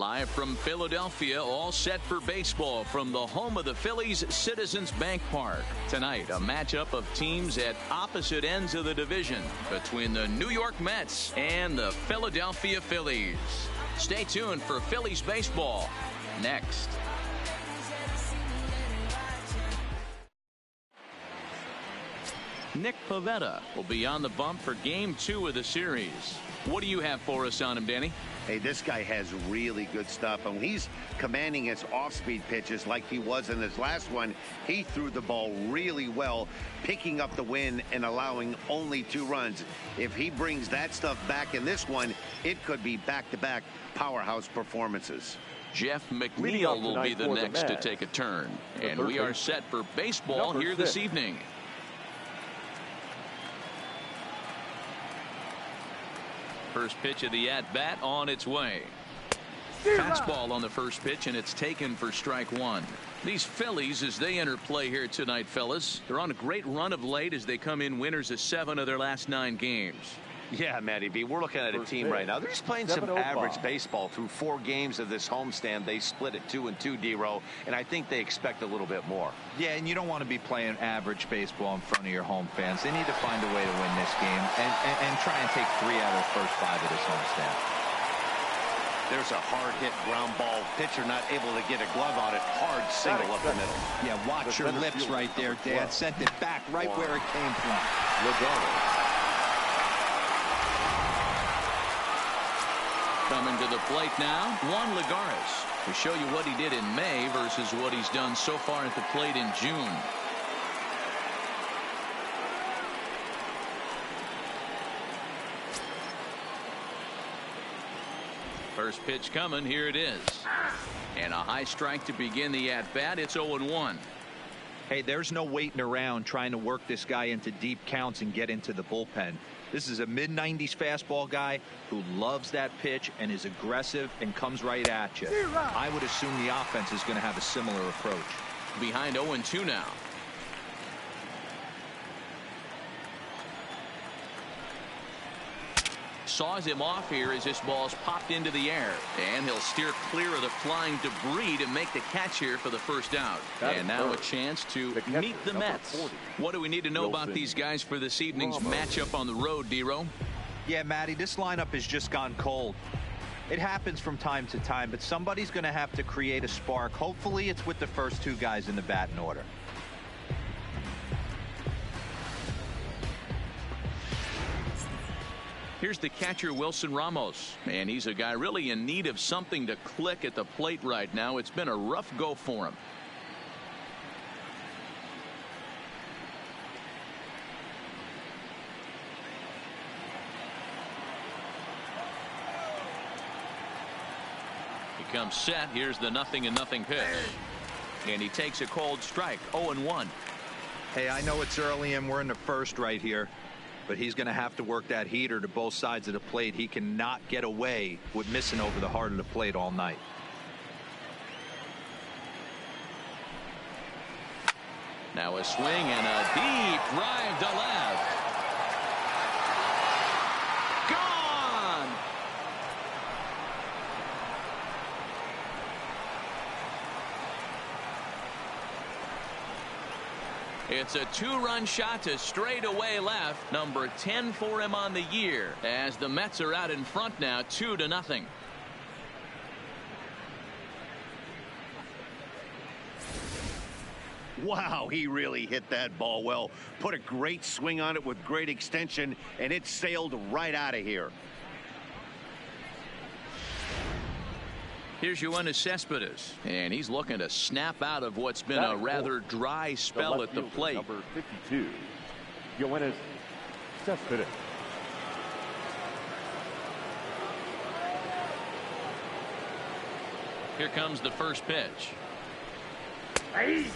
Live from Philadelphia, all set for baseball from the home of the Phillies, Citizens Bank Park. Tonight, a matchup of teams at opposite ends of the division between the New York Mets and the Philadelphia Phillies. Stay tuned for Phillies baseball next. Nick Pivetta will be on the bump for Game 2 of the series. What do you have for us on him, Danny? Hey, this guy has really good stuff. And when he's commanding his off-speed pitches like he was in his last one, he threw the ball really well, picking up the win and allowing only 2 runs. If he brings that stuff back in this one, it could be back-to-back powerhouse performances. Jeff McNeil will be the next to take a turn. And we are set for baseball here this evening. First pitch of the at-bat on its way. Fastball on the first pitch, and it's taken for strike 1. These Phillies, as they enter play here tonight, fellas, they're on a great run of late as they come in winners of 7 of their last 9 games. Yeah, Matty B, we're looking at a team right now. They're just playing some average baseball through 4 games of this homestand. They split it 2-2, D-Row, and I think they expect a little bit more. Yeah, and you don't want to be playing average baseball in front of your home fans. They need to find a way to win this game and try and take 3 out of the first 5 of this homestand. There's a hard hit ground ball. Pitcher not able to get a glove on it. Hard single up the middle. Yeah, watch your lips right there, Dan. Sent it back right where it came from. Coming to the plate now, Juan Lagares, to show you what he did in May versus what he's done so far at the plate in June. First pitch coming, here it is. And a high strike to begin the at-bat. It's 0-1. Hey, there's no waiting around trying to work this guy into deep counts and get into the bullpen. This is a mid-90s fastball guy who loves that pitch and is aggressive and comes right at you. I would assume the offense is going to have a similar approach. Behind 0-2 now. Saws him off here as this ball's popped into the air, and he'll steer clear of the flying debris to make the catch here for the first out. And now a chance to meet the Mets. What do we need to know about these guys for this evening's matchup on the road, D-Row? Yeah, Matty, this lineup has just gone cold. It happens from time to time, but somebody's going to have to create a spark. Hopefully it's with the first 2 guys in the batting order. Here's the catcher, Wilson Ramos, and he's a guy really in need of something to click at the plate right now. It's been a rough go for him. He comes set. Here's the 0-0 pitch, and he takes a cold strike. 0-1. Hey, I know it's early and we're in the first right here, but he's going to have to work that heater to both sides of the plate. He cannot get away with missing over the heart of the plate all night. Now a swing and a deep drive to left. Gone. It's a 2-run shot to straightaway left. Number 10 for him on the year, as the Mets are out in front now, 2-0. Wow, he really hit that ball well. Put a great swing on it with great extension, and it sailed right out of here. Here's Yoenis Cespedes, and he's looking to snap out of what's been a rather dry spell at the plate. Number 52, Yoenis Cespedes. Here comes the first pitch.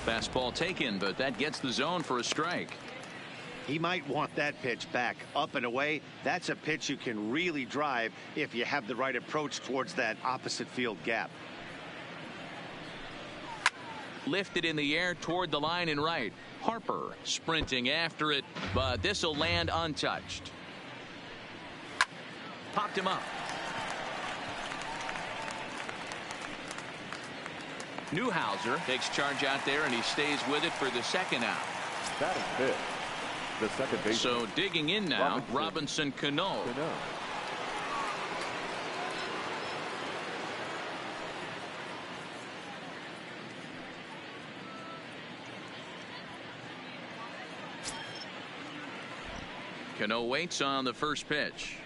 Fastball taken, but that gets the zone for a strike. He might want that pitch back, up and away. That's a pitch you can really drive if you have the right approach towards that opposite field gap. Lifted in the air toward the line and right. Harper sprinting after it, but this will land untouched. Popped him up. Newhouser takes charge out there, and he stays with it for the second out. That is fifth. The second baseman. So digging in now, Robinson Cano. Cano waits on the first pitch.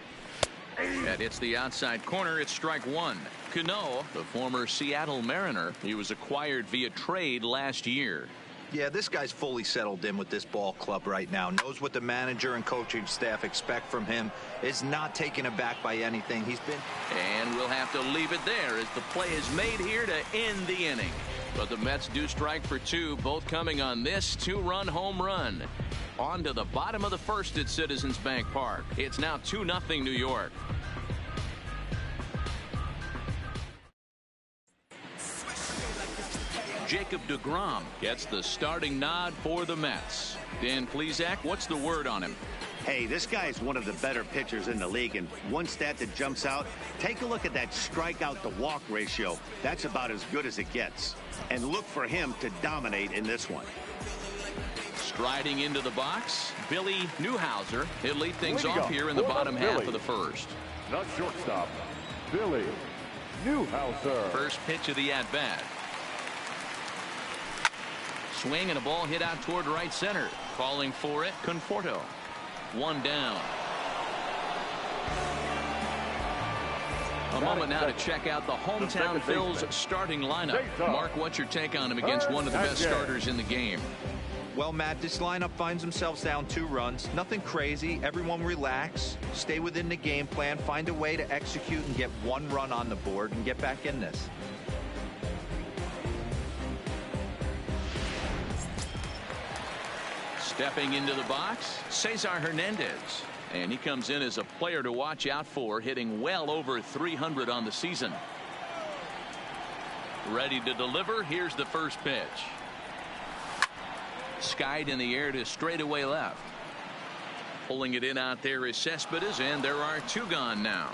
That hits the outside corner. It's strike one. Cano, the former Seattle Mariner, he was acquired via trade last year. Yeah, this guy's fully settled in with this ball club right now. Knows what the manager and coaching staff expect from him. Is not taken aback by anything. He's been. And we'll have to leave it there as the play is made here to end the inning. But the Mets do strike for two, both coming on this two-run home run. On to the bottom of the first at Citizens Bank Park. It's now 2-0 New York. Jacob deGrom gets the starting nod for the Mets. Dan Plesac, what's the word on him? Hey, this guy is one of the better pitchers in the league, and one stat that jumps out, take a look at that strikeout to walk ratio. That's about as good as it gets. And look for him to dominate in this one. Striding into the box, Billy Newhouser. He'll lead things off here in the bottom half of the first. Not shortstop, Billy Newhouser. First pitch of the at-bat. Swing and a ball hit out toward right center. Calling for it, Conforto. One down. A moment now to check out the hometown Phillies starting lineup. Mark, what's your take on him against one of the best starters in the game? Well, Matt, this lineup finds themselves down 2 runs. Nothing crazy. Everyone relax. Stay within the game plan. Find a way to execute and get 1 run on the board and get back in this. Stepping into the box, Cesar Hernandez. And he comes in as a player to watch out for, hitting well over 300 on the season. Ready to deliver. Here's the first pitch. Skied in the air to straightaway left. Pulling it in out there is Cespedes, and there are 2 gone now.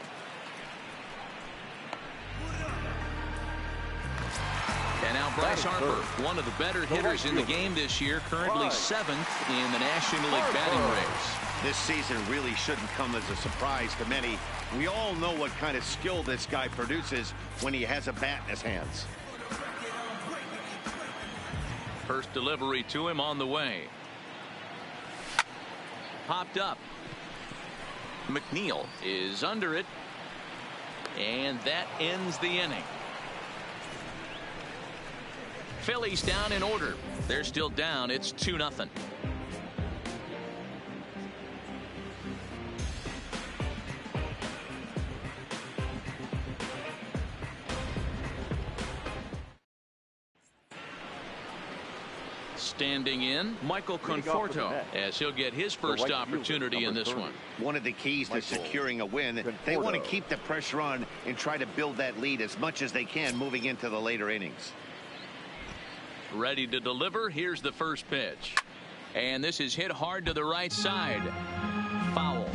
And now Bryce Harper, one of the better hitters in the game this year, currently 7th in the National League batting race. This season really shouldn't come as a surprise to many. We all know what kind of skill this guy produces when he has a bat in his hands. First delivery to him on the way. Popped up. McNeil is under it. And that ends the inning. Phillies down in order. They're still down. It's 2-0. Standing in, Michael Conforto, as he'll get his first opportunity in this one. One of the keys to securing a win, they want to keep the pressure on and try to build that lead as much as they can moving into the later innings. Ready to deliver. Here's the first pitch. And this is hit hard to the right side. Foul.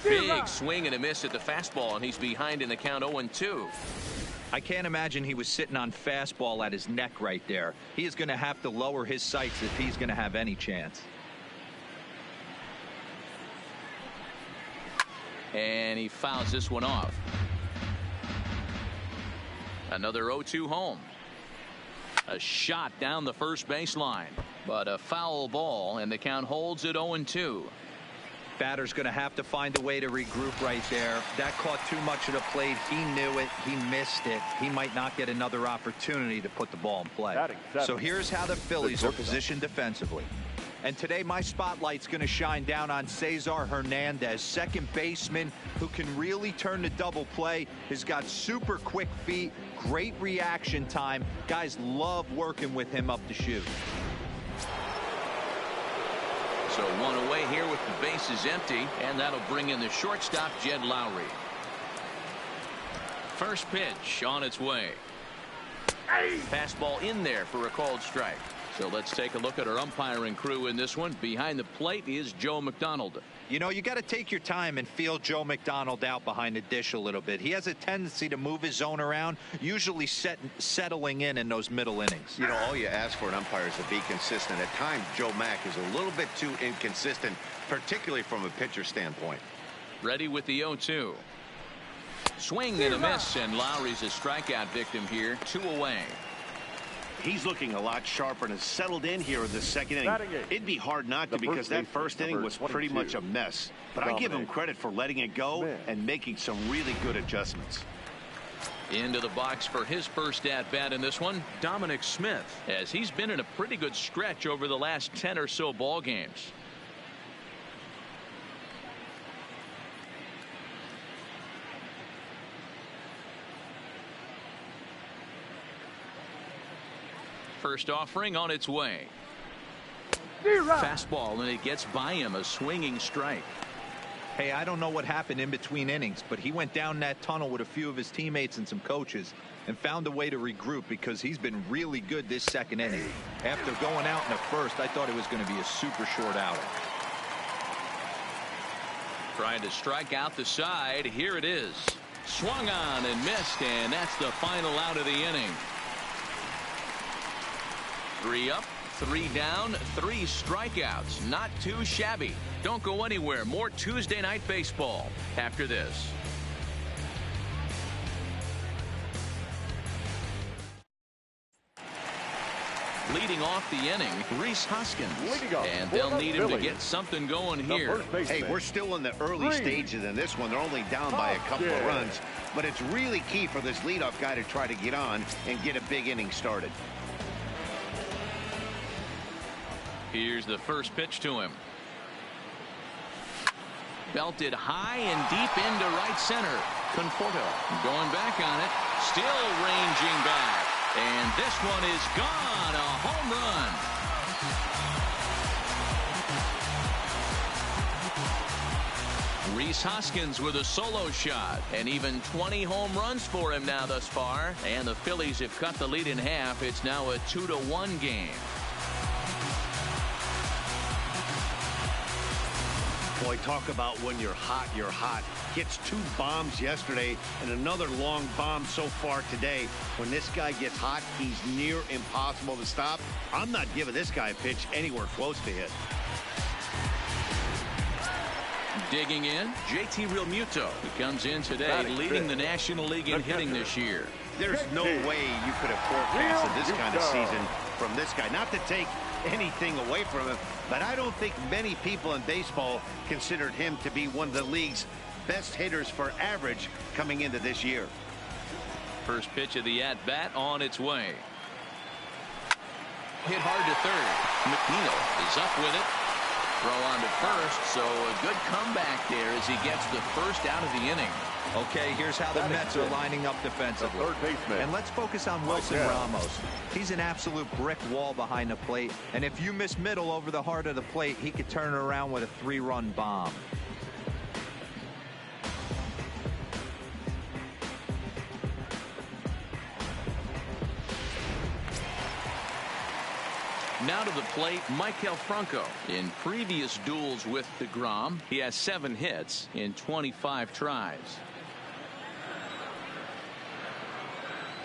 Big swing and a miss at the fastball, and he's behind in the count 0-2. I can't imagine he was sitting on fastball at his neck right there. He is going to have to lower his sights if he's going to have any chance. And he fouls this one off. Another 0-2 home. A shot down the first baseline, but a foul ball, and the count holds at 0-2. Batter's going to have to find a way to regroup right there. That caught too much of the plate. He knew it. He missed it. He might not get another opportunity to put the ball in play. So here's how the Phillies are positioned defensively. And today my spotlight's going to shine down on Cesar Hernandez, second baseman who can really turn the double play. Has got super quick feet, great reaction time. Guys love working with him up the chute. So one away here with the bases empty, and that'll bring in the shortstop, Jed Lowry. First pitch on its way. Fastball in there for a called strike. So let's take a look at our umpiring crew in this one. Behind the plate is Joe McDonald. You know, you got to take your time and feel Joe McDonald out behind the dish a little bit. He has a tendency to move his zone around, usually settling in those middle innings. You know, all you ask for an umpire is to be consistent. At times, Joe Mack is a little bit too inconsistent, particularly from a pitcher standpoint. Ready with the 0-2. Swing and a miss, and Lowry's a strikeout victim here. 2 away. He's looking a lot sharper and has settled in here in the second inning. It'd be hard not to, because that first inning was pretty much a mess. But I give him credit for letting it go and making some really good adjustments. Into the box for his first at-bat in this one, Dominic Smith, as he's been in a pretty good stretch over the last 10 or so ball games. First offering on its way. Fastball, and it gets by him, a swinging strike. Hey, I don't know what happened in between innings, but he went down that tunnel with a few of his teammates and some coaches and found a way to regroup, because he's been really good this second inning. After going out in the first, I thought it was going to be a super short outing. Trying to strike out the side. Here it is. Swung on and missed, and that's the final out of the inning. 3 up, 3 down, 3 strikeouts. Not too shabby. Don't go anywhere. More Tuesday Night Baseball after this. Leading off the inning, Rhys Hoskins. And they'll need him to get something going here. Hey, we're still in the early stages in this one. They're only down by a couple of runs. But it's really key for this leadoff guy to try to get on and get a big inning started. Here's the first pitch to him. Belted high and deep into right center. Conforto going back on it. Still ranging back. And this one is gone. A home run. Rhys Hoskins with a solo shot. And even 20 home runs for him now thus far. And the Phillies have cut the lead in half. It's now a 2-1 game. Boy, talk about when you're hot, you're hot. Gets 2 bombs yesterday and another long bomb so far today. When this guy gets hot, he's near impossible to stop. I'm not giving this guy a pitch anywhere close to hit. Digging in, JT Realmuto, who comes in today leading the National League in hitting this year. There's no way you could have forecasted this kind of season from this guy. Not to take anything away from him, but I don't think many people in baseball considered him to be one of the league's best hitters for average coming into this year. First pitch of the at-bat on its way. Hit hard to third. McNeil is up with it. Throw on to first, so a good comeback there as he gets the first out of the inning. Okay, here's how the Mets are lining up defensively. And let's focus on Wilson Ramos. He's an absolute brick wall behind the plate. And if you miss middle over the heart of the plate, he could turn it around with a 3-run bomb. Now to the plate, Maikel Franco. In previous duels with DeGrom, he has 7 hits in 25 tries.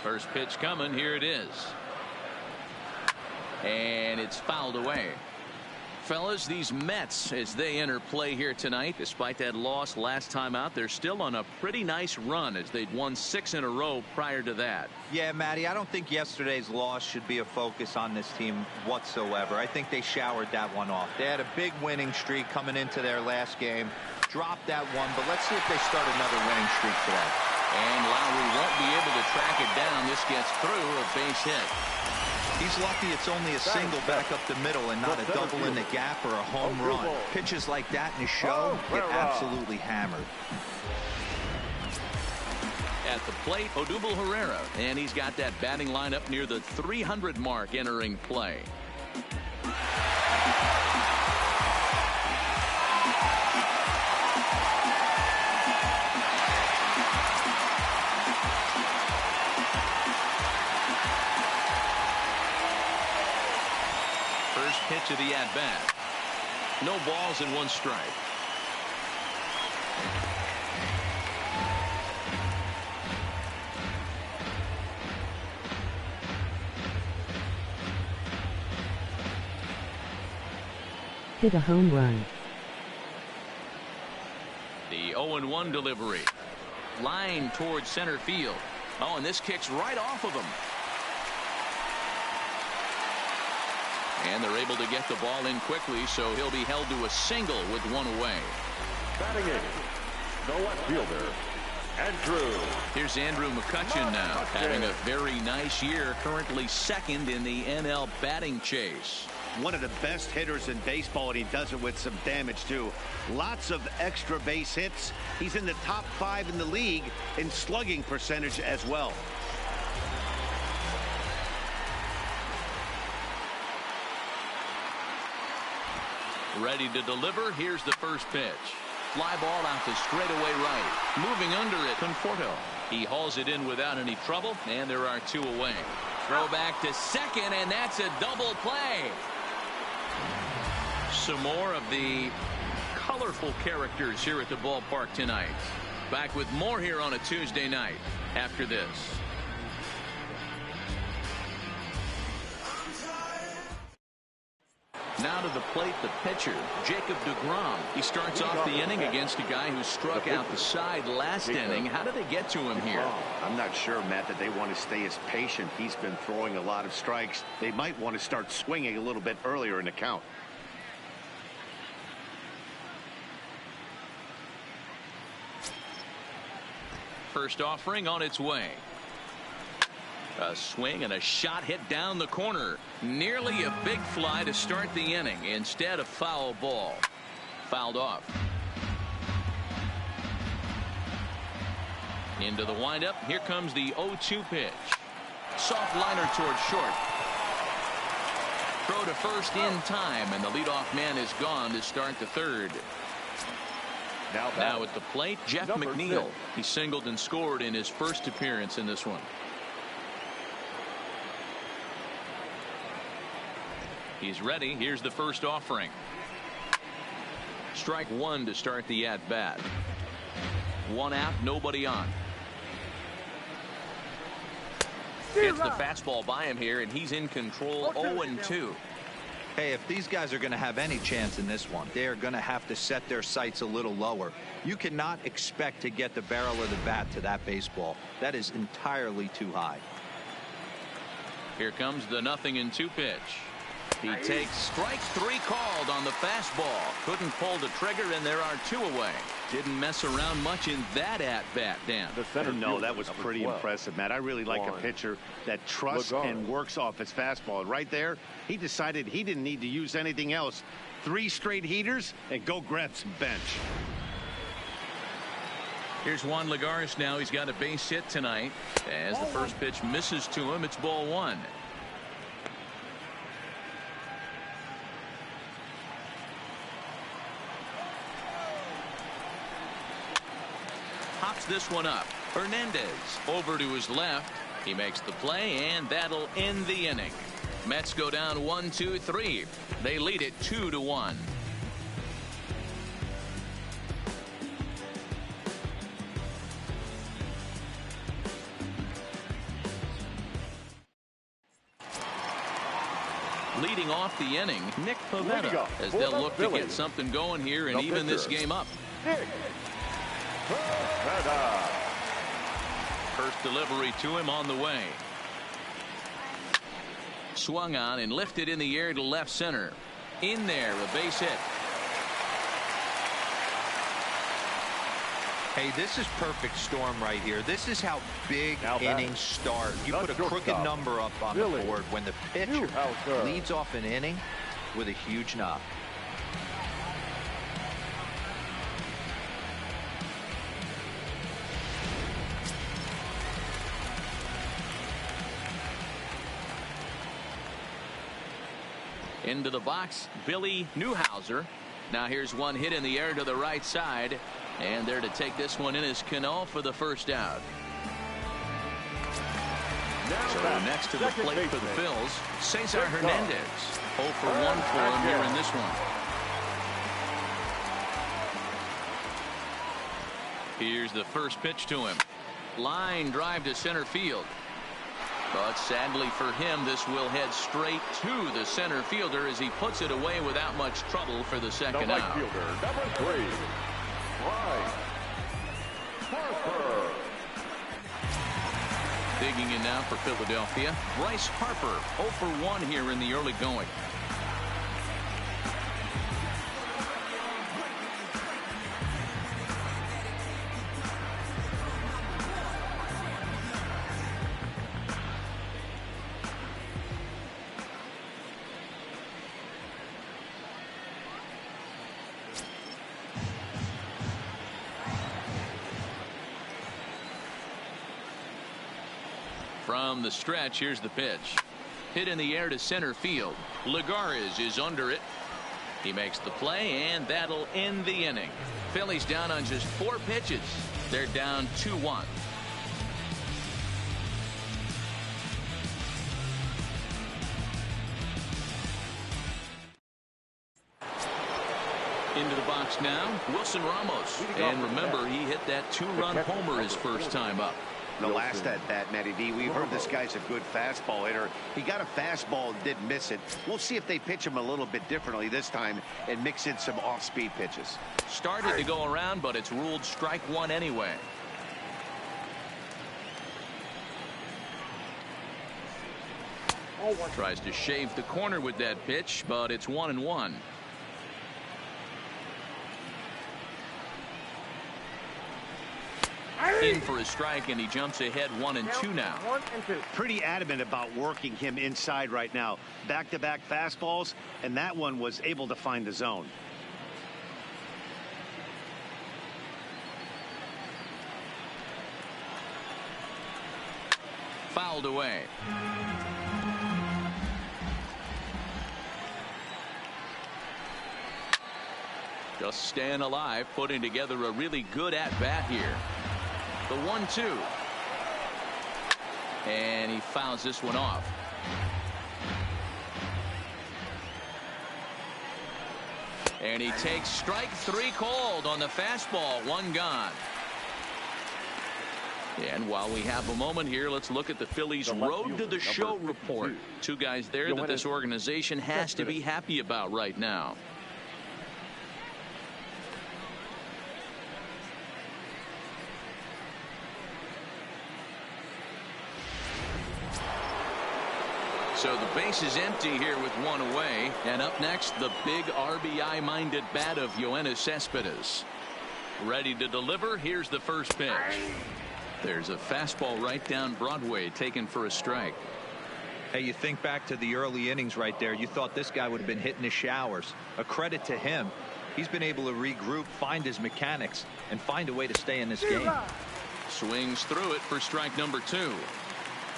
First pitch coming. Here it is. And it's fouled away. Fellas, these Mets, as they enter play here tonight, despite that loss last time out, they're still on a pretty nice run as they'd won 6 in a row prior to that. Yeah, Matty, I don't think yesterday's loss should be a focus on this team whatsoever. I think they showered that one off. They had a big winning streak coming into their last game. Dropped that one, but let's see if they start another winning streak today. And Lowry won't be able to track it down. This gets through, a base hit. He's lucky it's only a single back up the middle and not a double in the gap or a home run. Pitches like that in a show get absolutely hammered. At the plate, Odubel Herrera, and he's got that batting lineup near the 300 mark entering play. Pitch of the at-bat. No balls and 1 strike. hit a home run. The 0-1 delivery. Line towards center field. Oh, and this kicks right off of him. And they're able to get the ball in quickly, so he'll be held to a single with one away. Batting in, the left fielder, Andrew. Here's Andrew McCutchen now, having a very nice year, currently second in the NL batting chase. One of the best hitters in baseball, and he does it with some damage too. Lots of extra base hits. He's in the top 5 in the league in slugging percentage as well. Ready to deliver. Here's the first pitch. Fly ball out to straightaway right. Moving under it, Conforto. He hauls it in without any trouble, and there are 2 away. Throw back to second, and that's a double play. Some more of the colorful characters here at the ballpark tonight. Back with more here on a Tuesday night after this. Now to the plate, the pitcher, Jacob deGrom. He starts off the inning against a guy who struck out the side last inning. How did they get to him here? I'm not sure, Matt, that they want to stay as patient. He's been throwing a lot of strikes. They might want to start swinging a little bit earlier in the count. First offering on its way. A swing and a shot hit down the corner. Nearly a big fly to start the inning. Instead, a foul ball. Fouled off. Into the windup. Here comes the 0-2 pitch. Soft liner towards short. Throw to first in time, and the leadoff man is gone to start the third. Now at the plate, Jeff McNeil. 6. He singled and scored in his first appearance in this one. He's ready. Here's the first offering. Strike 1 to start the at-bat. 1 out, nobody on. Gets the fastball by him here, and he's in control. 0-2. Hey, if these guys are going to have any chance in this one, they are going to have to set their sights a little lower. You cannot expect to get the barrel of the bat to that baseball. That is entirely too high. Here comes the 0-2 pitch. He takes strike 3 called on the fastball. Couldn't pull the trigger, and there are 2 away. Didn't mess around much in that at-bat, Dan. No, that was pretty impressive, Matt. I really like a pitcher that trusts and works off his fastball. Right there, he decided he didn't need to use anything else. 3 straight heaters, and go grab some bench. Here's Juan Lagares now. He's got a base hit tonight. As the first pitch misses to him, it's ball 1. Hops this one up. Hernandez over to his left. He makes the play, and that'll end the inning. Mets go down 1-2-3. They lead it 2-1. Leading off the inning, Nick Pivetta, as they'll look to get something going here and even this game up. First delivery to him on the way. Swung on and lifted in the air to left center. In there, a base hit. Hey, this is perfect storm right here. This is how big innings start. You put a crooked number up on the board when the pitcher leads off an inning with a huge knock. Into the box, Billy Newhouser. Now here's one hit in the air to the right side. And there to take this one in is Cano for the first out. So next to the plate for the Phils, Cesar Hernandez. 0 for 1 for him here in this one. Here's the first pitch to him. Line drive to center field. But sadly for him, this will head straight to the center fielder as he puts it away without much trouble for the second out. Fielder, number 3, Bryce Harper. Digging in now for Philadelphia, Bryce Harper, 0 for 1 here in the early going. From the stretch, here's the pitch. Hit in the air to center field. Lagares is under it. He makes the play, and that'll end the inning. Phillies down on just 4 pitches. They're down 2-1. Into the box now, Wilson Ramos. And remember, he hit that 2-run homer his first time up. The last at bat, Matty D, we've heard this guy's a good fastball hitter. He got a fastball and did miss it. We'll see if they pitch him a little bit differently this time and mix in some off-speed pitches. Started to go around, but it's ruled strike 1 anyway. Tries to shave the corner with that pitch, but it's 1-1. In for a strike, and he jumps ahead 1-2 now. 1 and 2. Pretty adamant about working him inside right now. Back-to-back fastballs, and that one was able to find the zone. Fouled away. Just staying alive, putting together a really good at-bat here. The 1-2. And he fouls this one off. And he takes strike 3 called on the fastball. 1 gone. And while we have a moment here, let's look at the Phillies' Road to the Show report. 2 guys there that this organization has to be happy about right now. So the base is empty here with 1 away. And up next, the big RBI-minded bat of Yoenis Cespedes. Ready to deliver. Here's the first pitch. There's a fastball right down Broadway, taken for a strike. Hey, you think back to the early innings right there. You thought this guy would have been hitting his showers. A credit to him. He's been able to regroup, find his mechanics, and find a way to stay in this game. Swings through it for strike number 2.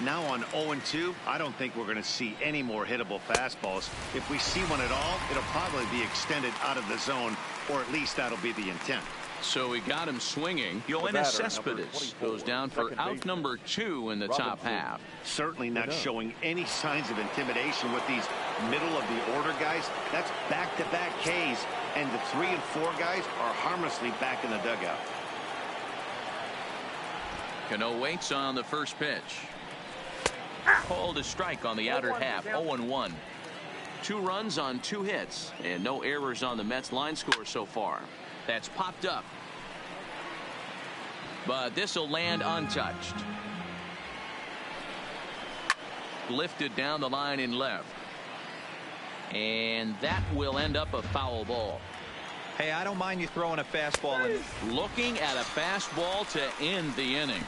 Now on 0-2, I don't think we're going to see any more hittable fastballs. If we see one at all, it'll probably be extended out of the zone, or at least that'll be the intent. So we got him swinging. Yoenis Cespedes goes down for out number 2 in the top half. Certainly not showing any signs of intimidation with these middle of the order guys. That's back-to-back Ks, and the 3 and 4 guys are harmlessly back in the dugout. Cano waits on the first pitch. Called a strike on the outer half. 0-1. 2 runs on 2 hits, and no errors on the Mets line score so far. That's popped up, but this will land untouched. Lifted down the line in left, and that will end up a foul ball. Hey, I don't mind you throwing a fastball in. Looking at a fastball to end the inning.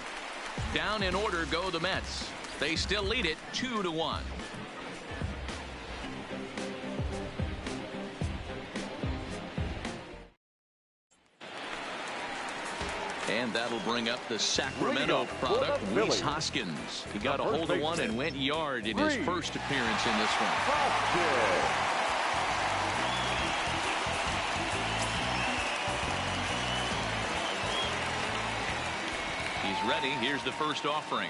Down in order go the Mets. They still lead it 2-1. And that'll bring up the Sacramento product, Rhys Hoskins. He got a hold of one and went yard in his first appearance in this one. He's ready. Here's the first offering.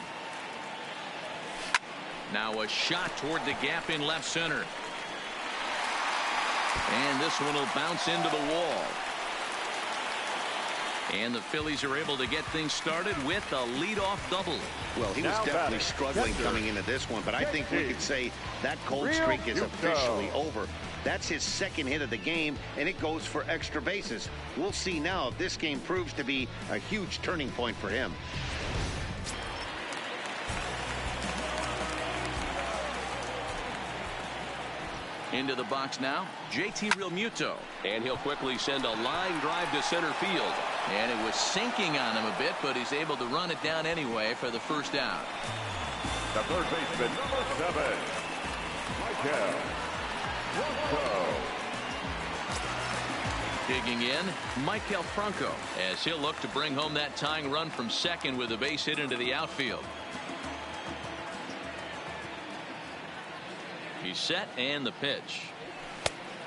Now a shot toward the gap in left center. And this one will bounce into the wall. And the Phillies are able to get things started with a leadoff double. Well, he was definitely struggling coming into this one, but I think we could say that cold streak is officially over. That's his second hit of the game, and it goes for extra bases. We'll see now if this game proves to be a huge turning point for him. Into the box now, JT Realmuto. And he'll quickly send a line drive to center field. And it was sinking on him a bit, but he's able to run it down anyway for the first out. The third baseman, number 7, Michael Franco. Digging in, Michael Franco, as he'll look to bring home that tying run from second with a base hit into the outfield. He's set, and the pitch.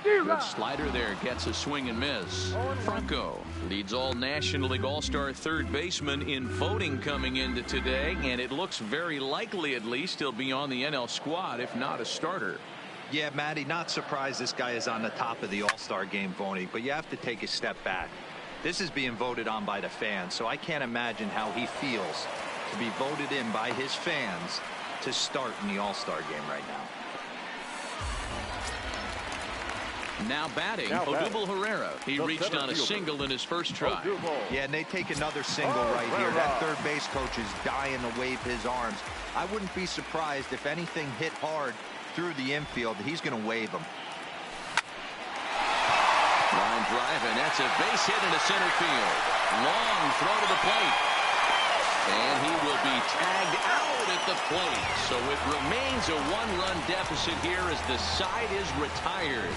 Good slider there, gets a swing and miss. Franco leads all National League All-Star third baseman in voting coming into today, and it looks very likely at least he'll be on the NL squad, if not a starter. Yeah, Matty, not surprised this guy is on the top of the All-Star game voting, but you have to take a step back. This is being voted on by the fans, so I can't imagine how he feels to be voted in by his fans to start in the All-Star game right now. Now batting, Odubel Herrera. He reached on a single in his first try. Yeah, and they take another single right here. That third base coach is dying to wave his arms. I wouldn't be surprised if anything hit hard through the infield. He's going to wave them. Line drive, and that's a base hit into center field. Long throw to the plate. And he will be tagged out at the plate. So it remains a one-run deficit here as the side is retired.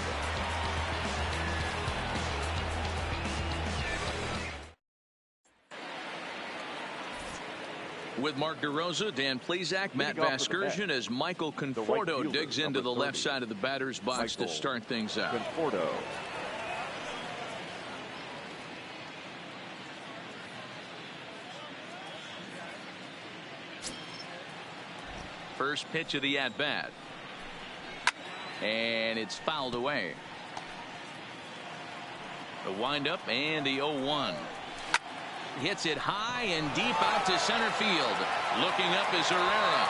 With Mark DeRosa, Dan Plesac, Matt Vasgersian as Michael Conforto digs into the left side of the batter's box to start things out. Conforto. First pitch of the at-bat. And it's fouled away. The windup and the 0-1. Hits it high and deep out to center field. Looking up is Herrera.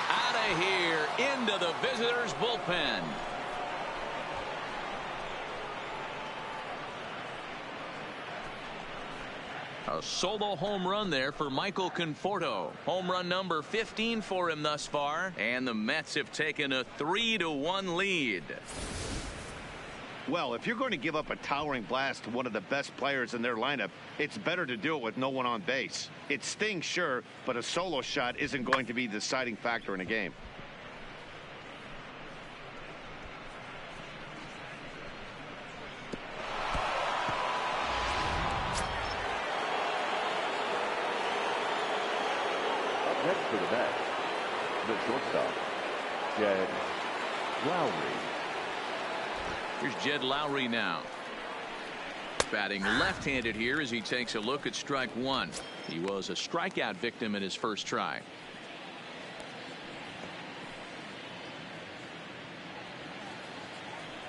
Out of here into the visitors' bullpen. A solo home run there for Michael Conforto. Home run number 15 for him thus far. And the Mets have taken a 3-1 lead. Well, if you're going to give up a towering blast to one of the best players in their lineup, it's better to do it with no one on base. It stings, sure, but a solo shot isn't going to be the deciding factor in a game. Up next for the Mets, the shortstop, Jed Lowry. Here's Jed Lowry now. Batting left-handed here as he takes a look at strike one. He was a strikeout victim in his first try.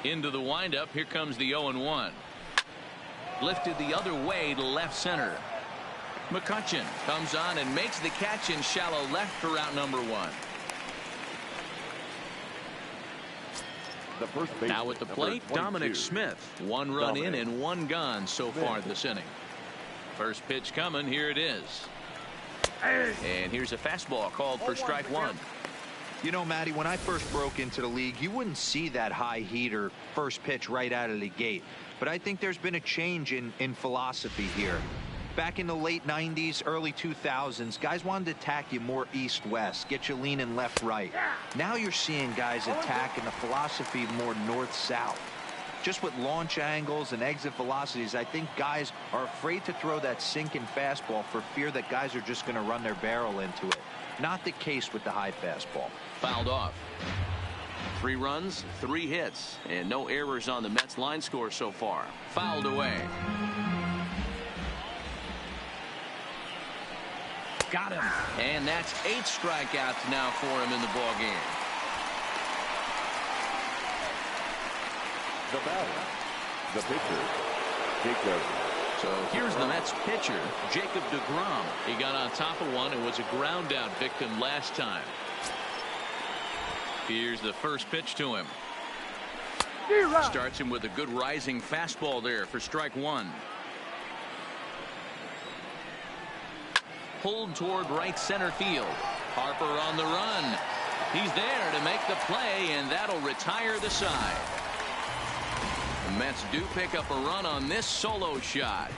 Into the windup. Here comes the 0-1. Lifted the other way to left center. McCutchen comes on and makes the catch in shallow left for out number one. Now at the plate, Dominic Smith. One run in and one gone so far this inning. First pitch coming. Here it is. And here's a fastball called for strike one. You know, Matty, when I first broke into the league, you wouldn't see that high heater first pitch right out of the gate. But I think there's been a change in philosophy here. Back in the late 90s, early 2000s, guys wanted to attack you more east-west, get you leaning left-right. Now you're seeing guys attacking the philosophy more north-south. Just with launch angles and exit velocities, I think guys are afraid to throw that sinking fastball for fear that guys are just going to run their barrel into it. Not the case with the high fastball. Fouled off. 3 runs, 3 hits, and no errors on the Mets line score so far. Fouled away. Got him. And that's 8 strikeouts now for him in the ball game. The batter, the pitcher, Jacob. So here's the Mets pitcher, Jacob deGrom. He got on top of one and was a ground out victim last time. Here's the first pitch to him. Starts him with a good rising fastball there for strike one. Pulled toward right center field. Harper on the run. He's there to make the play, and that'll retire the side. The Mets do pick up a run on this solo shot.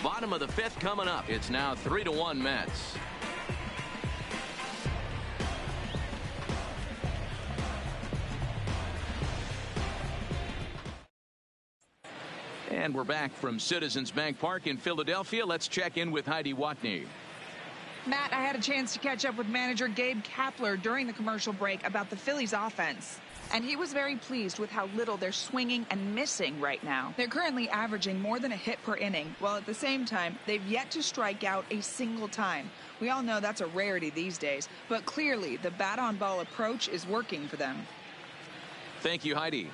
Bottom of the fifth coming up. It's now 3-1 Mets. And we're back from Citizens Bank Park in Philadelphia. Let's check in with Heidi Watney. Matt, I had a chance to catch up with manager Gabe Kapler during the commercial break about the Phillies offense. And he was very pleased with how little they're swinging and missing right now. They're currently averaging more than a hit per inning, while at the same time, they've yet to strike out a single time. We all know that's a rarity these days, but clearly the bat-on-ball approach is working for them. Thank you, Heidi.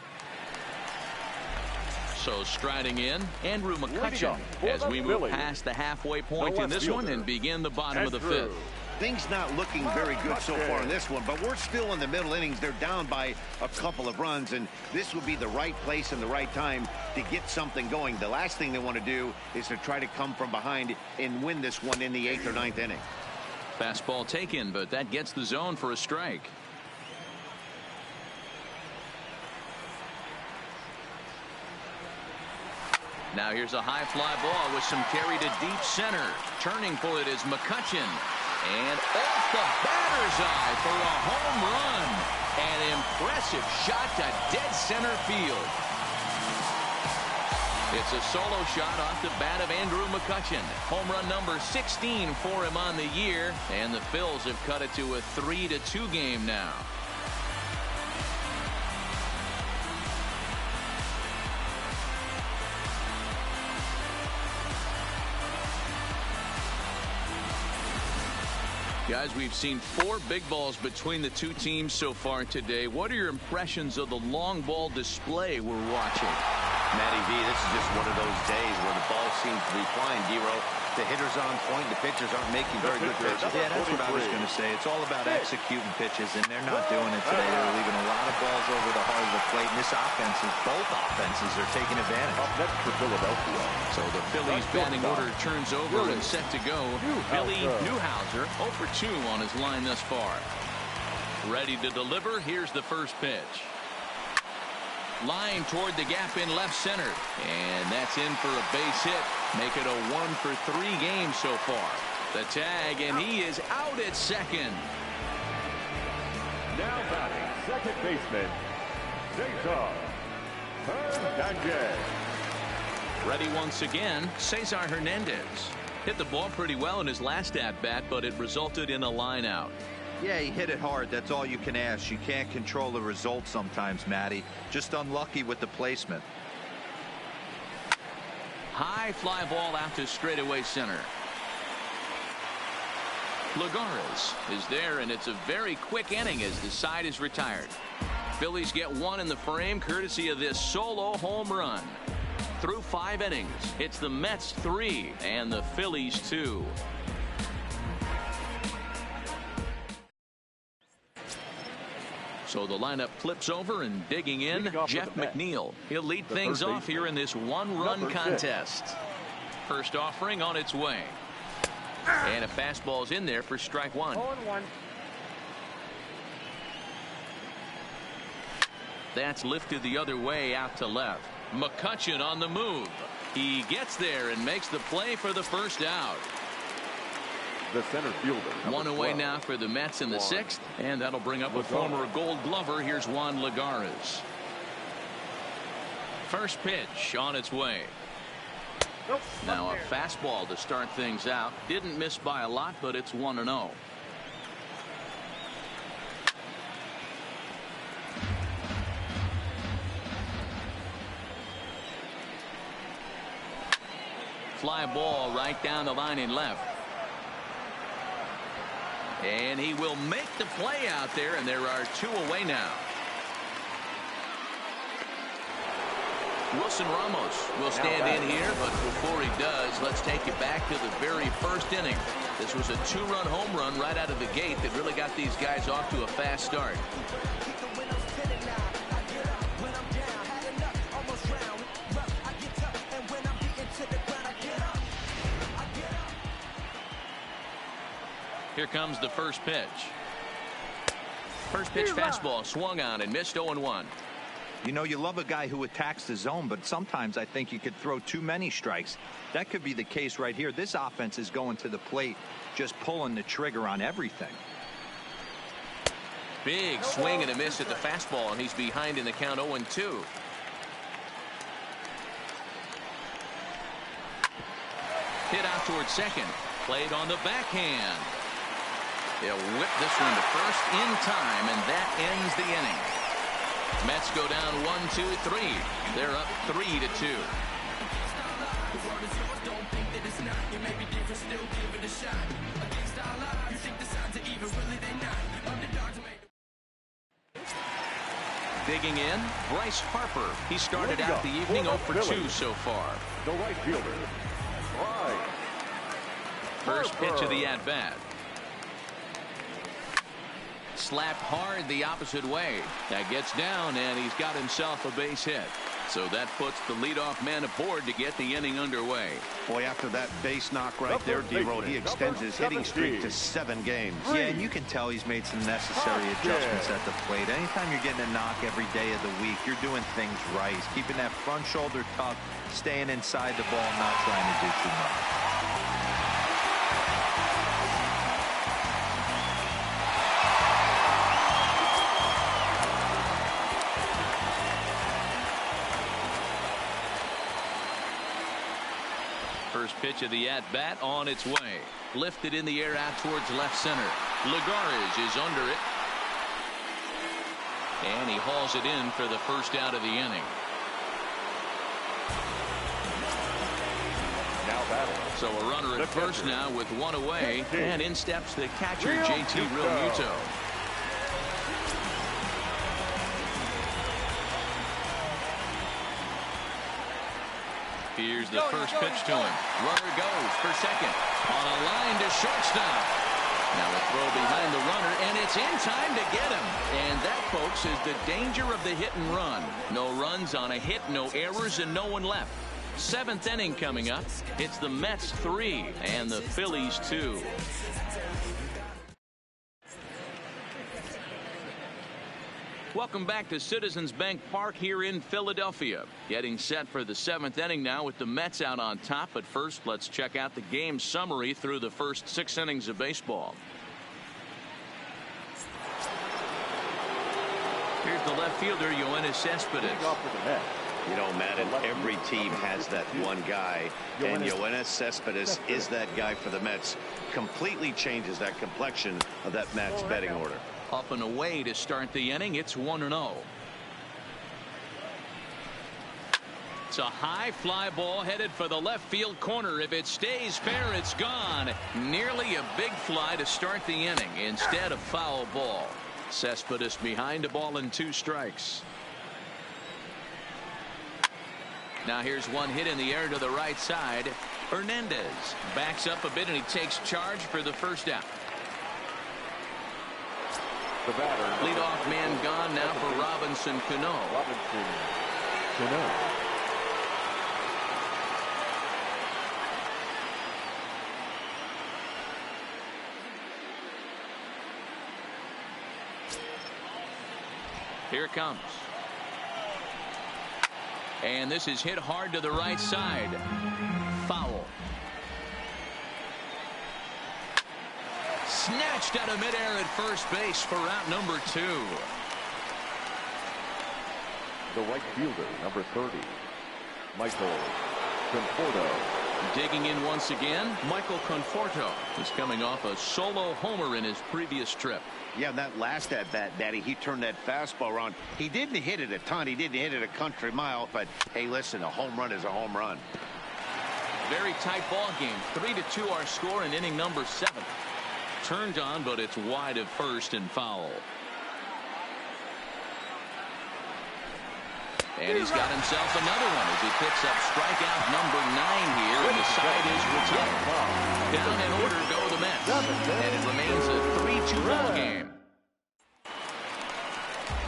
So striding in, Andrew McCutchen as we move past the halfway point in this one and begin the bottom of the fifth. Things not looking very good so far in this one, but we're still in the middle innings. They're down by a couple of runs, and this would be the right place and the right time to get something going. The last thing they want to do is to try to come from behind and win this one in the 8th or 9th inning. Fastball taken, but that gets the zone for a strike. Now here's a high fly ball with some carry to deep center. Turning for it is McCutchen. And off the batter's eye for a home run. An impressive shot to dead center field. It's a solo shot off the bat of Andrew McCutchen. Home run number 16 for him on the year. And the Phils have cut it to a 3-2 game now. Guys, we've seen 4 big balls between the two teams so far today. What are your impressions of the long ball display we're watching? Matty V, this is just one of those days where the ball seems to be flying, D-Row. The hitter's on point. The pitchers aren't making very good pitches. Yeah, that's what I was going to say. It's all about executing pitches, and they're not doing it today. They're leaving a lot of balls over the heart of the plate, and this both offenses are taking advantage. Up next for Philadelphia. So the Phillies batting order turns over and set to go. Billy Newhouser 0 for 2 on his line thus far. Ready to deliver. Here's the first pitch. Line toward the gap in left center. And that's in for a base hit. Make it a 1 for 3 game so far. The tag, and he is out at second. Now batting second baseman, Cesar Hernandez. Ready once again, Cesar Hernandez. Hit the ball pretty well in his last at-bat, but it resulted in a line out. Yeah, he hit it hard. That's all you can ask. You can't control the result sometimes, Matty. Just unlucky with the placement. High fly ball out to straightaway center. Lagares is there, and it's a very quick inning as the side is retired. Phillies get one in the frame courtesy of this solo home run. Through 5 innings, it's the Mets 3 and the Phillies 2. So the lineup flips over, and digging in, Jeff McNeil. He'll lead things off here in this one-run contest. First offering on its way. And a fastball's in there for strike one. 0-1. That's lifted the other way out to left. McCutchen on the move. He gets there and makes the play for the first out. The center fielder. One away now for the Mets in the 6th, and that'll bring up a former Gold Glover. Here's Juan Lagares. First pitch on its way. Now a fastball to start things out. Didn't miss by a lot, but it's 1-0. Fly ball right down the line in left. And he will make the play out there, and there are 2 away now. Wilson Ramos will stand in here, but before he does, let's take you back to the very first inning. This was a 2-run home run right out of the gate that really got these guys off to a fast start. Here comes the first pitch. First pitch fastball swung on and missed 0-1. You know, you love a guy who attacks the zone, but sometimes I think you could throw too many strikes. That could be the case right here. This offense is going to the plate, just pulling the trigger on everything. Big swing and a miss at the fastball, and he's behind in the count 0-2. Hit out towards second. Played on the backhand. They'll whip this one to first in time, and that ends the inning. Mets go down 1-2-3. They're up 3-2. Digging in, Bryce Harper. He started out the evening 0 for 2 so far. The right fielder, Bryce First pitch Harper. of the at-bat. Slapped hard the opposite way. That gets down, and he's got himself a base hit. So that puts the leadoff man aboard to get the inning underway. Boy, after that base knock right there, D-Row, he extends his hitting streak to 7 games. Yeah, and you can tell he's made some necessary adjustments at the plate. Anytime you're getting a knock every day of the week, you're doing things right. He's keeping that front shoulder tucked, staying inside the ball, not trying to do too much. First pitch of the at-bat on its way. Lifted in the air out towards left center. Lagares is under it. And he hauls it in for the first out of the inning. Now batting. So a runner at first now with 1 away. And in steps the catcher, JT Realmuto. Here's the first pitch to him. Runner goes for second. On a line to shortstop. Now a throw behind the runner, and it's in time to get him. And that, folks, is the danger of the hit and run. No runs on a hit, no errors, and no one left. 7th inning coming up. It's the Mets 3 and the Phillies 2. Welcome back to Citizens Bank Park here in Philadelphia. Getting set for the 7th inning now with the Mets out on top. But first, let's check out the game summary through the first 6 innings of baseball. Here's the left fielder, Yoenis Cespedes. You know, Madden, every team has that one guy, and Yoenis Cespedes is that guy for the Mets. Completely changes that complexion of that Mets betting order. Up and away to start the inning. It's 1-0. It's a high fly ball headed for the left field corner. If it stays fair, it's gone. Nearly a big fly to start the inning. Instead, a foul ball. Cespedes behind a ball and 2 strikes. Now here's one hit in the air to the right side. Hernandez backs up a bit and he takes charge for the first out. The batter. Leadoff man gone now for Robinson Cano. Here it comes. And this is hit hard to the right side. Foul. Snatched out of midair at first base for out number 2. The right fielder, number 30, Michael Conforto. Digging in once again, Michael Conforto is coming off a solo homer in his previous trip. Yeah, that last at bat, Daddy, he turned that fastball around. He didn't hit it a ton. He didn't hit it a country mile. But, hey, listen, a home run is a home run. Very tight ball game. 3-2 our score in inning number 7. Turned on, but it's wide of first and foul. And he's got himself another one as he picks up strikeout number 9 here, and the side is retired. Down in order go the Mets, and it remains a 3-2 ball game.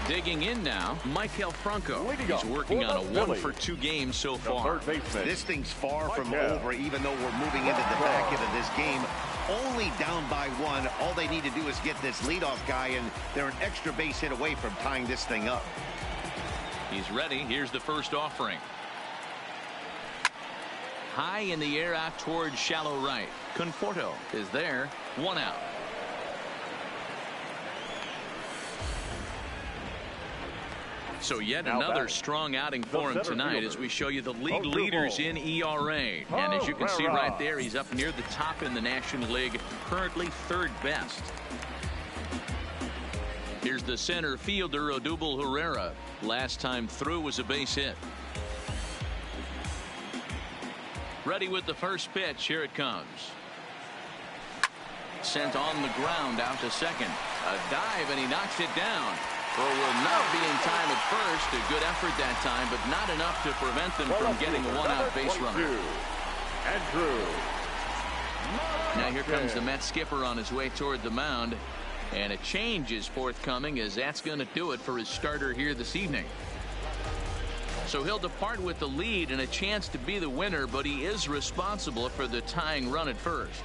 Digging in now, Maikel Franco. He's working on a 1-for-2 game so far. This thing's far from over, even though we're moving into the back end of this game. Only down by 1. All they need to do is get this leadoff guy, and they're an extra base hit away from tying this thing up. He's ready. Here's the first offering. High in the air out towards shallow right. Conforto is there. 1 out. So yet another strong outing for him tonight as we show you the league leaders in ERA. And as you can see right there, he's up near the top in the National League, currently 3rd best. Here's the center fielder, Odubel Herrera. Last time through was a base hit. Ready with the first pitch. Here it comes. Sent on the ground out to second. A dive, and he knocks it down. Throw will not be in time at first. A good effort that time, but not enough to prevent them from getting a 1-out base runner. Now here comes the Mets skipper on his way toward the mound. And a change is forthcoming, as that's going to do it for his starter here this evening. So he'll depart with the lead and a chance to be the winner, but he is responsible for the tying run at first.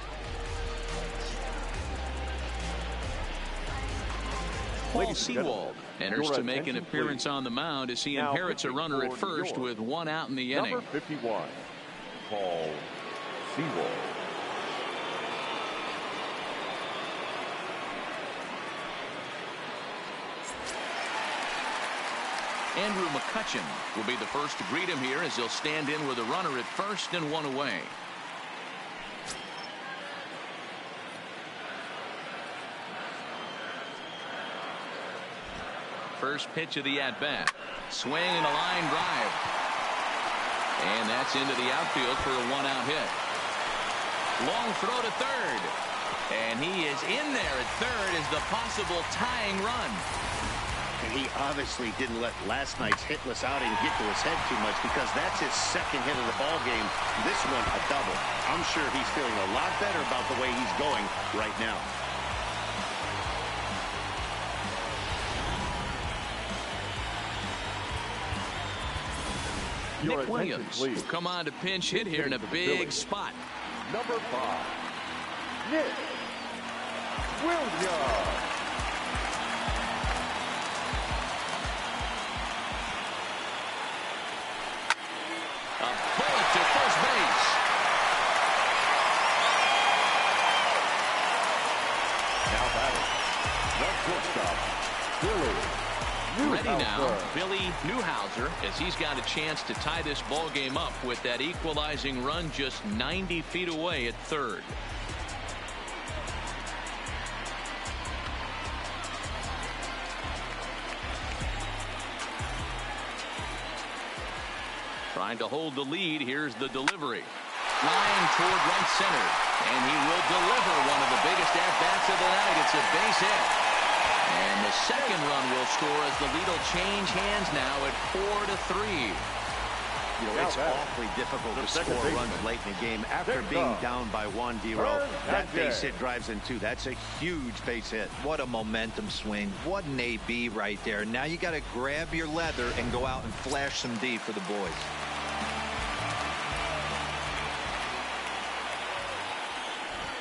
Paul Sewald enters to make an appearance on the mound as he inherits a runner at first with 1 out in the inning. Number 51, Paul Sewald. Andrew McCutchen will be the first to greet him here as he'll stand in with a runner at first and 1 away. First pitch of the at-bat. Swing and a line drive. And that's into the outfield for a 1-out hit. Long throw to third. And he is in there at third as the possible tying run. And he obviously didn't let last night's hitless outing get to his head too much, because that's his 2nd hit of the ball game. This one a double. I'm sure he's feeling a lot better about the way he's going right now. Nick Williams will come on to pinch hit here in a big spot. Number 5, Nick Williams. A bullet to first base. Now batting, the shortstop, Phillies. Ready now, Billy Newhouser, as he's got a chance to tie this ball game up with that equalizing run just 90 feet away at third. Trying to hold the lead. Here's the delivery. Line toward right center. And he will deliver one of the biggest at-bats of the night. It's a base hit. And the second run will score as the lead will change hands now at 4-3. You know, it's awfully difficult to score runs late in the game after being down by 1, D-Row. That base hit drives in 2. That's a huge base hit. What a momentum swing. What an AB right there. Now you got to grab your leather and go out and flash some D for the boys.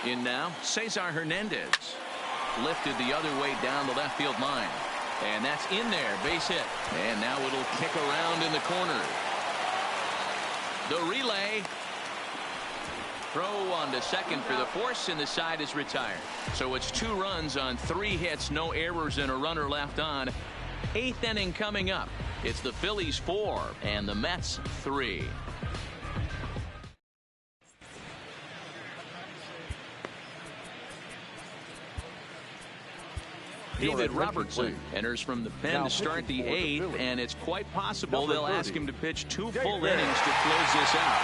In now, Cesar Hernandez. Lifted the other way down the left field line. And that's in there, base hit. And now it'll kick around in the corner. The relay. Throw on to second for the force, and the side is retired. So it's 2 runs on 3 hits, no errors, and a runner left on. 8th inning coming up. It's the Phillies 4 and the Mets 3. David Robertson enters from the pen to start the 8th, and it's quite possible they'll ask him to pitch 2 full innings to close this out.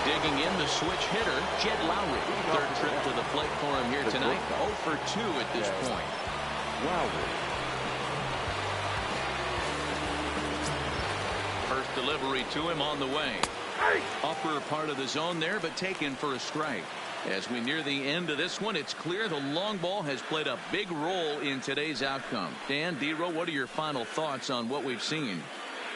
Digging in the switch hitter, Jed Lowry. Third trip to the plate for him here tonight. 0 for 2 at this point. Lowry. First delivery to him on the way. Upper part of the zone there, but taken for a strike. As we near the end of this one, it's clear the long ball has played a big role in today's outcome. Dan, D-Row, what are your final thoughts on what we've seen?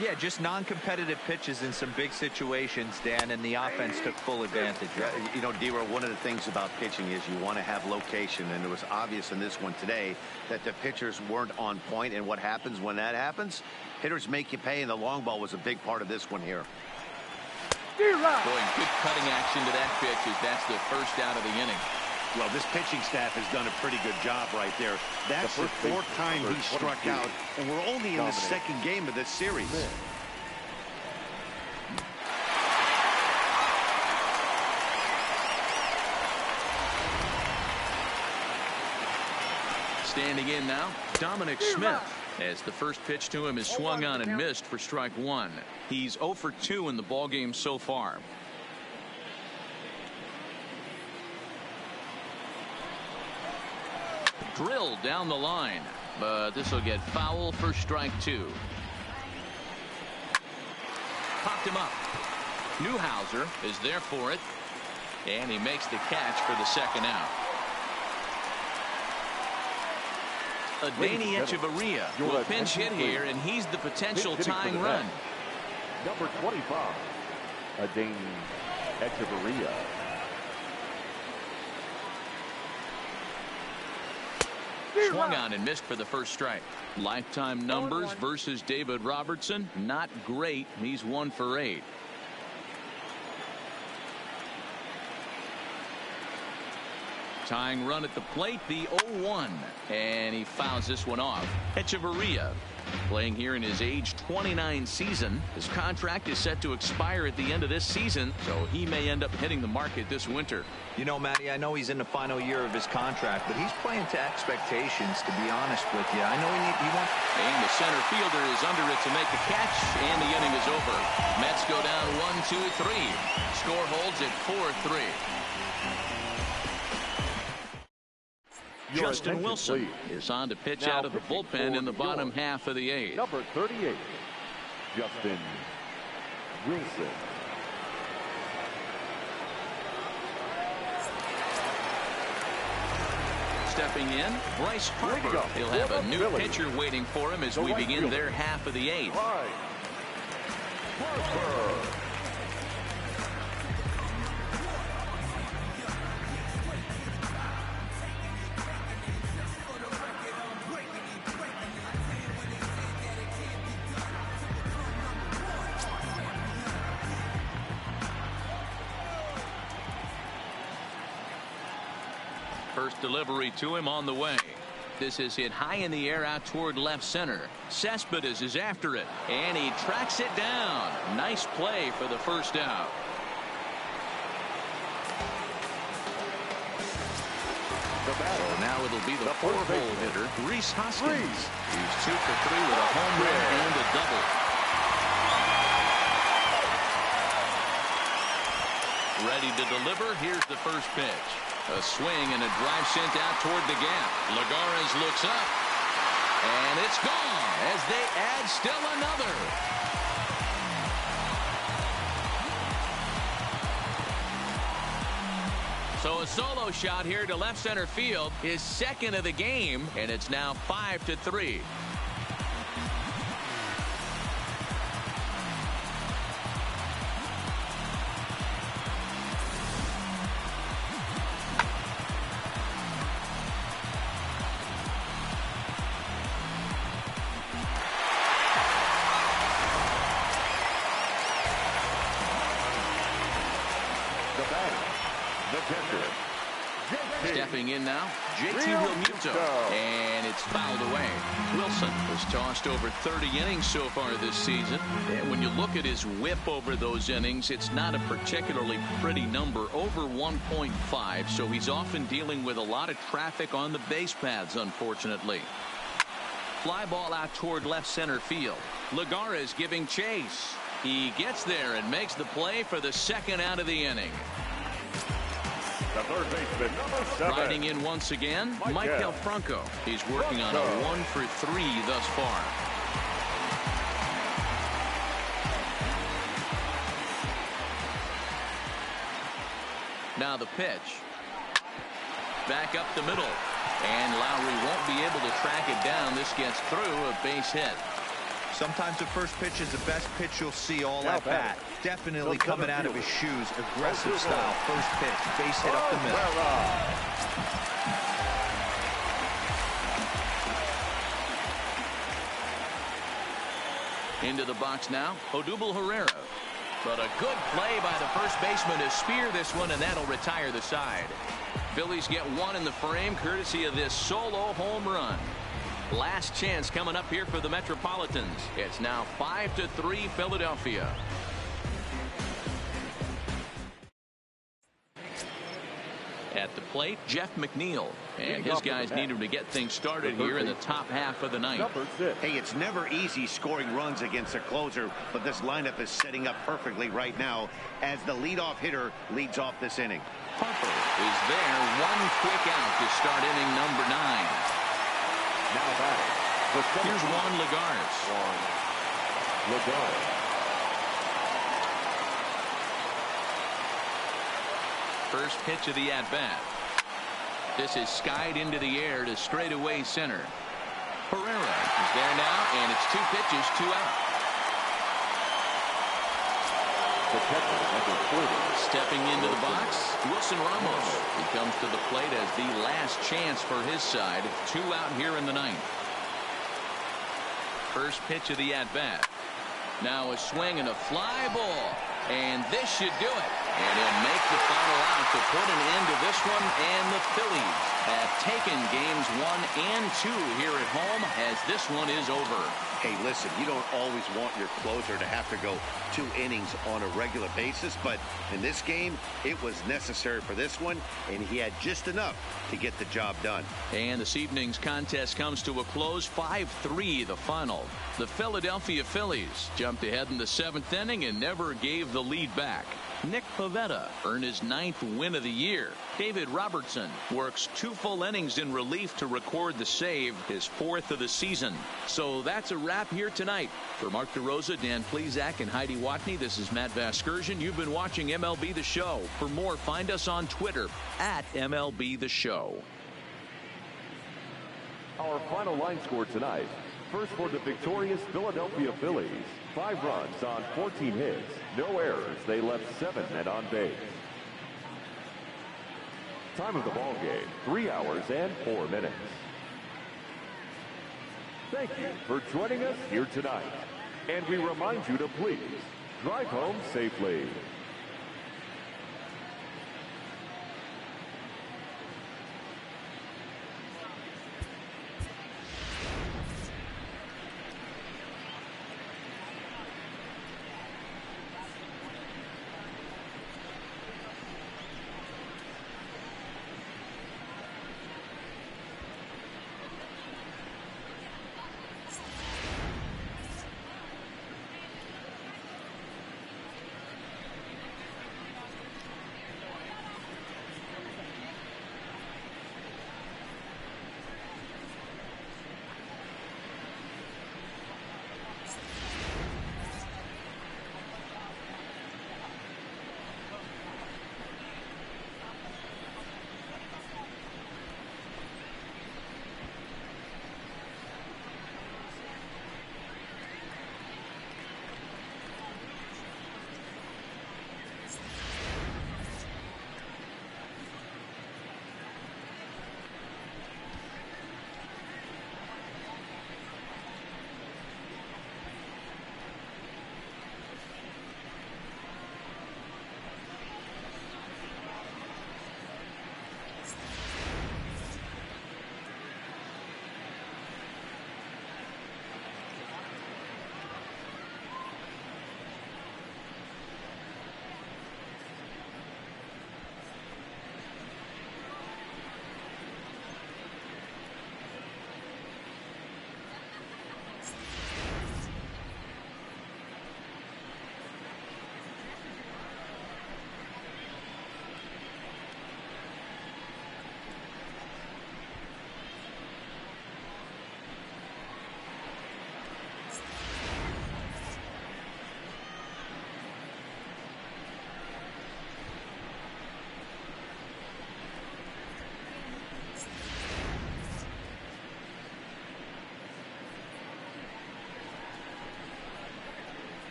Yeah, just non-competitive pitches in some big situations, Dan, and the offense took full advantage. You know, D-Row, one of the things about pitching is you want to have location, and it was obvious in this one today that the pitchers weren't on point, and what happens when that happens? Hitters make you pay, and the long ball was a big part of this one here. Boy, good cutting action to that pitch as that's the first out of the inning. Well, this pitching staff has done a pretty good job right there. That's the 4th time he struck out, and we're only in the 2nd game of this series. Standing in now, Dominic Smith, as the first pitch to him is swung on and missed for strike 1. He's 0 for 2 in the ballgame so far. Drilled down the line, but this will get foul for strike 2. Popped him up. Newhouser is there for it, and he makes the catch for the 2nd out. Adeiny Echeverria will pinch hit here, and he's the potential tying run. Number 25, Adeiny Echeverria. Swung on and missed for the first strike. Lifetime numbers versus David Robertson, not great. He's 1 for 8. Tying run at the plate, the 0-1, and he fouls this one off. Echeverria playing here in his age 29 season. His contract is set to expire at the end of this season, so he may end up hitting the market this winter. You know, Matty, I know he's in the final year of his contract, but he's playing to expectations, to be honest with you. I know he wants... And the center fielder is under it to make the catch, and the inning is over. Mets go down 1-2-3. Score holds at 4-3. Justin Wilson is on to pitch out of the bullpen in the bottom half of the 8th. Number 38, Justin Wilson. Stepping in, Bryce Harper. He'll have a new pitcher waiting for him as we begin their half of the 8th. Harper. First delivery to him on the way. This is hit high in the air out toward left center. Cespedes is after it, and he tracks it down. Nice play for the first out. So now it'll be the 4-hole hitter, Rhys Hoskins. He's 2 for 3 with a home run and a double. Ready to deliver. Here's the first pitch. A swing and a drive sent out toward the gap. Lagares looks up, and it's gone as they add still another. So a solo shot here to left center field, his 2nd of the game, and it's now 5-3. Stepping in now, JT Realmuto, and it's fouled away. Wilson has tossed over 30 innings so far this season, and when you look at his whip over those innings, it's not a particularly pretty number, over 1.5, so he's often dealing with a lot of traffic on the base paths, unfortunately. Fly ball out toward left center field. Lagares giving chase. He gets there and makes the play for the second out of the inning. The third baseman, number 7. Riding in once again, Michael Franco. He's working on a 1-for-3 thus far. Now the pitch. Back up the middle. And Lowry won't be able to track it down. This gets through, a base hit. Sometimes the first pitch is the best pitch you'll see all at bat. Definitely coming out of his shoes. Aggressive style. First pitch. Base hit up the middle. Into the box now, Odubel Herrera. But a good play by the first baseman to spear this one, and that'll retire the side. Phillies get one in the frame courtesy of this solo home run. Last chance coming up here for the Metropolitans. It's now 5-3 Philadelphia. At the plate, Jeff McNeil. And his guys need him to get things started here in the top half of the ninth. Hey, it's never easy scoring runs against a closer, but this lineup is setting up perfectly right now as the leadoff hitter leads off this inning. Harper is there. One quick out to start inning number 9. Now batting. Here's Juan Lagares. First pitch of the at-bat. This is skied into the air to straightaway center. Herrera is there now, and it's 2 pitches, 2 out. Stepping into the box, Wilson Ramos. He comes to the plate as the last chance for his side. 2 out here in the ninth. First pitch of the at-bat. Now a swing and a fly ball. And this should do it. And he'll make the final out to put an end to this one. And the Phillies have taken games 1 and 2 here at home as this one is over. Hey, listen, you don't always want your closer to have to go 2 innings on a regular basis, but in this game, it was necessary for this one, and he had just enough to get the job done. And this evening's contest comes to a close, 5-3 the final. The Philadelphia Phillies jumped ahead in the 7th inning and never gave the lead back. Nick Pivetta earned his 9th win of the year. David Robertson works 2 full innings in relief to record the save, his 4th of the season. So that's a wrap here tonight. For Mark DeRosa, Dan Plesac, and Heidi Watney, this is Matt Vasgersian. You've been watching MLB The Show. For more, find us on Twitter at MLB The Show. Our final line score tonight. First for the victorious Philadelphia Phillies. 5 runs on 14 hits. No errors. They left 7 men on base. Time of the ball game, 3 hours and 4 minutes. Thank you for joining us here tonight. And we remind you to please drive home safely.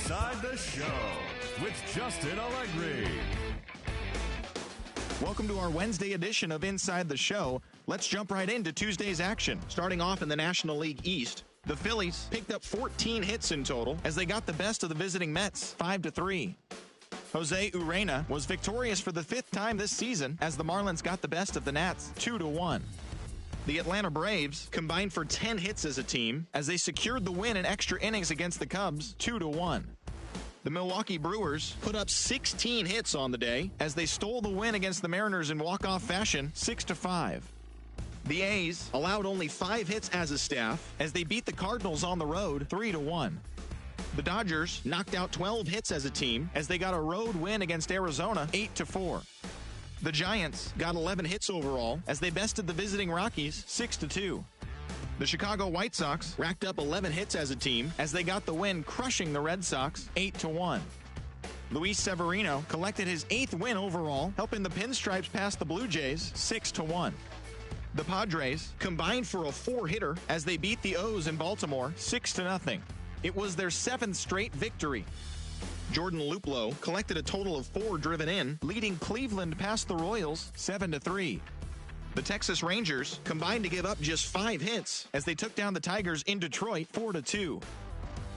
Inside the Show with Justin Allegri. Welcome to our Wednesday edition of Inside the Show. Let's jump right into Tuesday's action. Starting off in the National League East, the Phillies picked up 14 hits in total as they got the best of the visiting Mets, 5-3. Jose Urena was victorious for the 5th time this season as the Marlins got the best of the Nats, 2-1. The Atlanta Braves combined for 10 hits as a team as they secured the win in extra innings against the Cubs, 2-1. The Milwaukee Brewers put up 16 hits on the day as they stole the win against the Mariners in walk-off fashion, 6-5. The A's allowed only 5 hits as a staff as they beat the Cardinals on the road, 3-1. The Dodgers knocked out 12 hits as a team as they got a road win against Arizona, 8-4. The Giants got 11 hits overall as they bested the visiting Rockies 6-2. The Chicago White Sox racked up 11 hits as a team as they got the win, crushing the Red Sox 8-1. Luis Severino collected his 8th win overall, helping the Pinstripes pass the Blue Jays 6-1. The Padres combined for a 4-hitter as they beat the O's in Baltimore 6-0. It was their 7th straight victory. Jordan Luplow collected a total of 4 driven in, leading Cleveland past the Royals 7-3. The Texas Rangers combined to give up just 5 hits as they took down the Tigers in Detroit 4-2.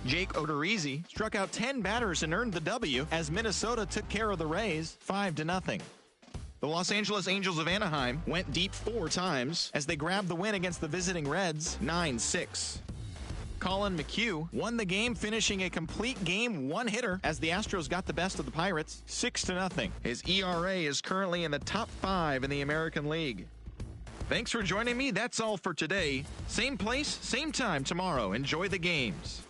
Jake Odorizzi struck out 10 batters and earned the W as Minnesota took care of the Rays 5-0. The Los Angeles Angels of Anaheim went deep 4 times as they grabbed the win against the visiting Reds 9-6. Colin McHugh won the game, finishing a complete game 1-hitter as the Astros got the best of the Pirates 6-0. His ERA is currently in the top 5 in the American League. Thanks for joining me. That's all for today. Same place, same time tomorrow. Enjoy the games.